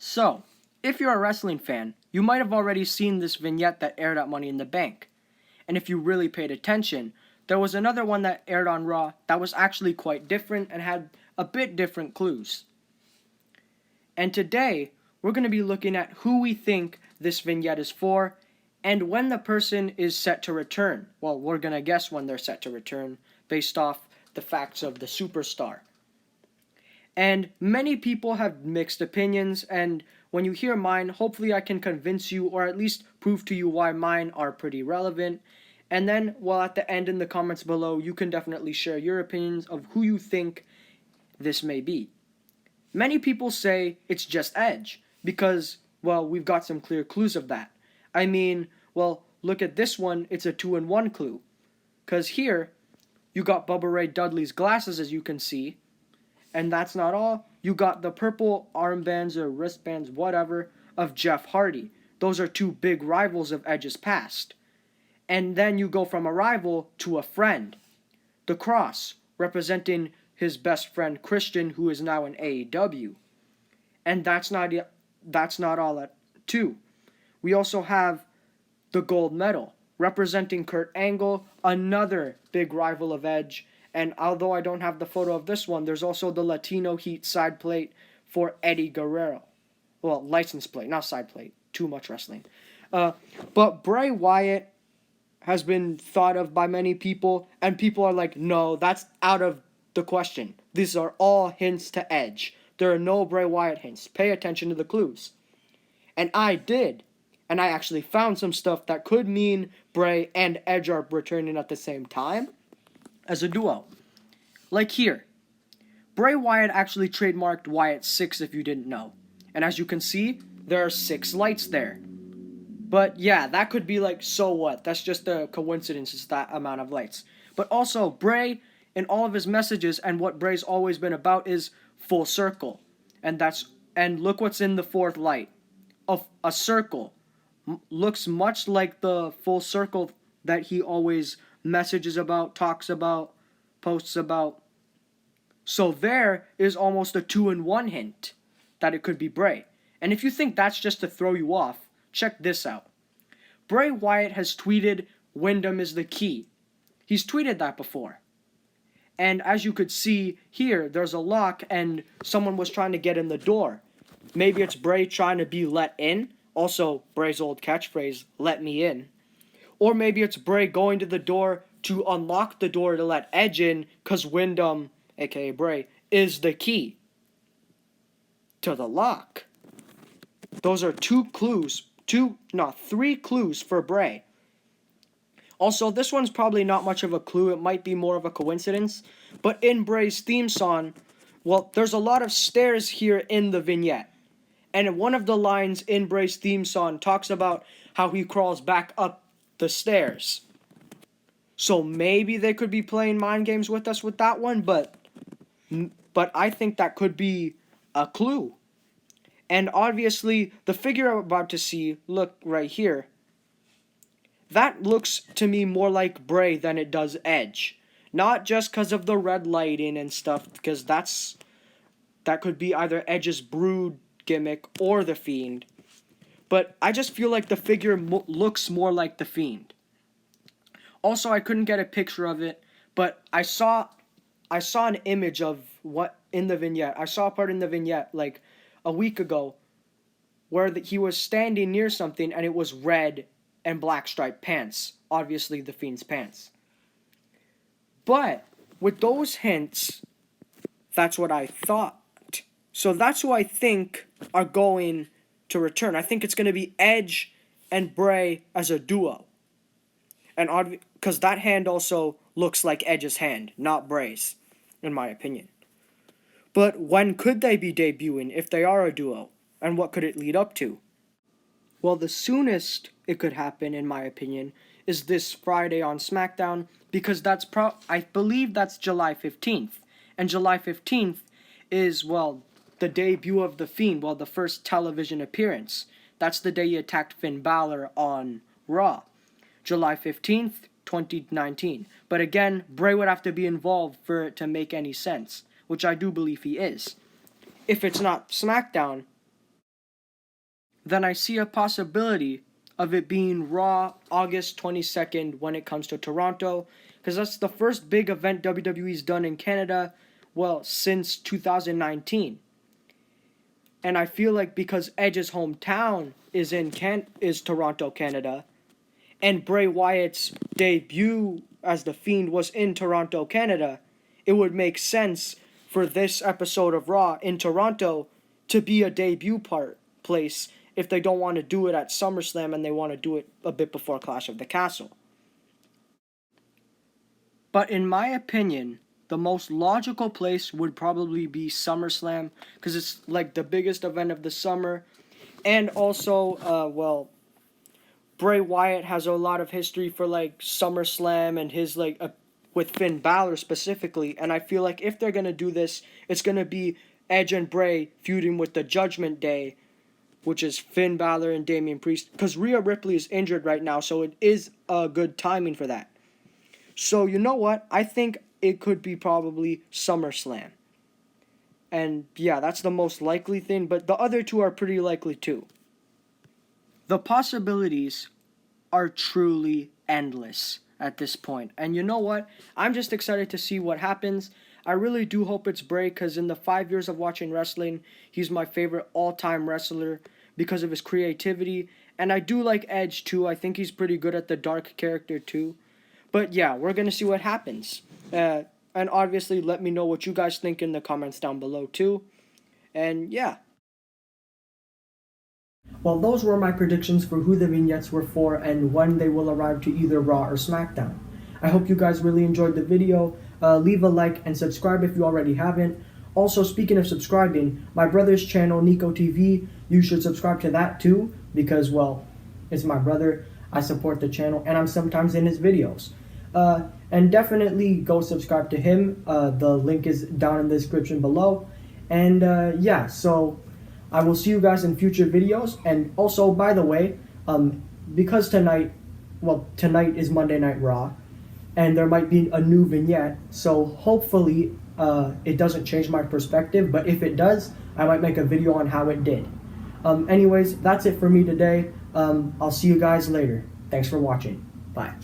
So, if you're a wrestling fan, you might have already seen this vignette that aired at Money in the Bank. And if you really paid attention, there was another one that aired on Raw that was actually quite different and had a bit different clues. And today, we're going to be looking at who we think this vignette is for and when the person is set to return. Well, we're going to guess when they're set to return based off the facts of the superstar. And many people have mixed opinions, and when you hear mine, hopefully I can convince you or at least prove to you why mine are pretty relevant. And then, well, at the end in the comments below, you can definitely share your opinions of who you think this may be. Many people say it's just Edge because, well, we've got some clear clues of that. I mean, well, look at this one, it's a 2-in-1 clue. Because here, you got Bubba Ray Dudley's glasses, as you can see. And that's not all. You got the purple armbands or wristbands, whatever, of Jeff Hardy. Those are two big rivals of Edge's past. And then you go from a rival to a friend. The cross, representing his best friend Christian, who is now in AEW. And that's not all that too. We also have the gold medal, representing Kurt Angle, another big rival of Edge. And although I don't have the photo of this one, there's also the Latino Heat side plate for Eddie Guerrero. Well, license plate, not side plate. Too much wrestling. But Bray Wyatt has been thought of by many people, and people are like, no, that's out of the question. These are all hints to Edge. There are no Bray Wyatt hints. Pay attention to the clues. And I did. And I actually found some stuff that could mean Bray and Edge are returning at the same time as a duo. Like here. Bray Wyatt actually trademarked Wyatt 6 if you didn't know. And as you can see, there are 6 lights there. But yeah, that could be like, so what? That's just a coincidence, it's that amount of lights. But also, Bray, in all of his messages, and what Bray's always been about is full circle. And look what's in the 4th light. A circle. Looks much like the full circle that he always messages about, talks about, posts about. So there is almost a 2-in-1 hint that it could be Bray. And if you think that's just to throw you off, check this out. Bray Wyatt has tweeted, "Wyndham is the key." He's tweeted that before. And as you could see here, there's a lock and someone was trying to get in the door. Maybe it's Bray trying to be let in. Also, Bray's old catchphrase, "let me in." Or maybe it's Bray going to the door to unlock the door to let Edge in, because Wyndham, aka Bray, is the key to the lock. Those are 3 clues for Bray. Also, this one's probably not much of a clue, it might be more of a coincidence, but in Bray's theme song, well, there's a lot of stairs here in the vignette. And one of the lines in Bray's theme song talks about how he crawls back up the stairs. So maybe they could be playing mind games with us with that one, but I think that could be a clue. And obviously, the figure I'm about to see, look right here, that looks to me more like Bray than it does Edge. Not just because of the red lighting and stuff, because that could be either Edge's Brood gimmick or the Fiend. But I just feel like the figure looks more like the Fiend. Also, I couldn't get a picture of it, but I saw an image of what in the vignette. I saw a part in the vignette like a week ago where he was standing near something and it was red and black striped pants. Obviously the Fiend's pants. But with those hints, that's what I thought. So that's who I think are going to return. I think it's going to be Edge and Bray as a duo. And because that hand also looks like Edge's hand, not Bray's, in my opinion. But when could they be debuting if they are a duo? And what could it lead up to? Well, the soonest it could happen, in my opinion, is this Friday on SmackDown, because I believe that's July 15th. And July 15th is, well, the debut of The Fiend, well, the first television appearance. That's the day he attacked Finn Balor on Raw. July 15th, 2019. But again, Bray would have to be involved for it to make any sense, which I do believe he is. If it's not SmackDown, then I see a possibility of it being Raw August 22nd when it comes to Toronto, because that's the first big event WWE's done in Canada, well, since 2019. And I feel like because Edge's hometown is Toronto, Canada, and Bray Wyatt's debut as The Fiend was in Toronto, Canada, it would make sense for this episode of Raw in Toronto to be a debut place if they don't want to do it at SummerSlam and they want to do it a bit before Clash of the Castle. But in my opinion, the most logical place would probably be SummerSlam, because it's like the biggest event of the summer. And also, Bray Wyatt has a lot of history for like SummerSlam and his with Finn Balor specifically. And I feel like if they're going to do this, it's going to be Edge and Bray feuding with the Judgment Day, which is Finn Balor and Damian Priest, because Rhea Ripley is injured right now, so it is a good timing for that. So you know what? I think it could be probably SummerSlam. And yeah, that's the most likely thing, but the other two are pretty likely too. The possibilities are truly endless at this point. And you know what? I'm just excited to see what happens. I really do hope it's Bray, because in the 5 years of watching wrestling, he's my favorite all-time wrestler because of his creativity. And I do like Edge too. I think he's pretty good at the dark character too. But yeah, we're going to see what happens. And obviously, let me know what you guys think in the comments down below too. And yeah. Well, those were my predictions for who the vignettes were for and when they will arrive to either Raw or SmackDown. I hope you guys really enjoyed the video. Leave a like and subscribe if you already haven't. Also, speaking of subscribing, my brother's channel, Nico TV, you should subscribe to that too, because, well, it's my brother. I support the channel, and I'm sometimes in his videos. And definitely go subscribe to him. The link is down in the description below. And yeah, so I will see you guys in future videos. And also, by the way, because tonight is Monday Night Raw, and there might be a new vignette, so hopefully it doesn't change my perspective, but if it does, I might make a video on how it did. Anyways, that's it for me today. I'll see you guys later. Thanks for watching. Bye.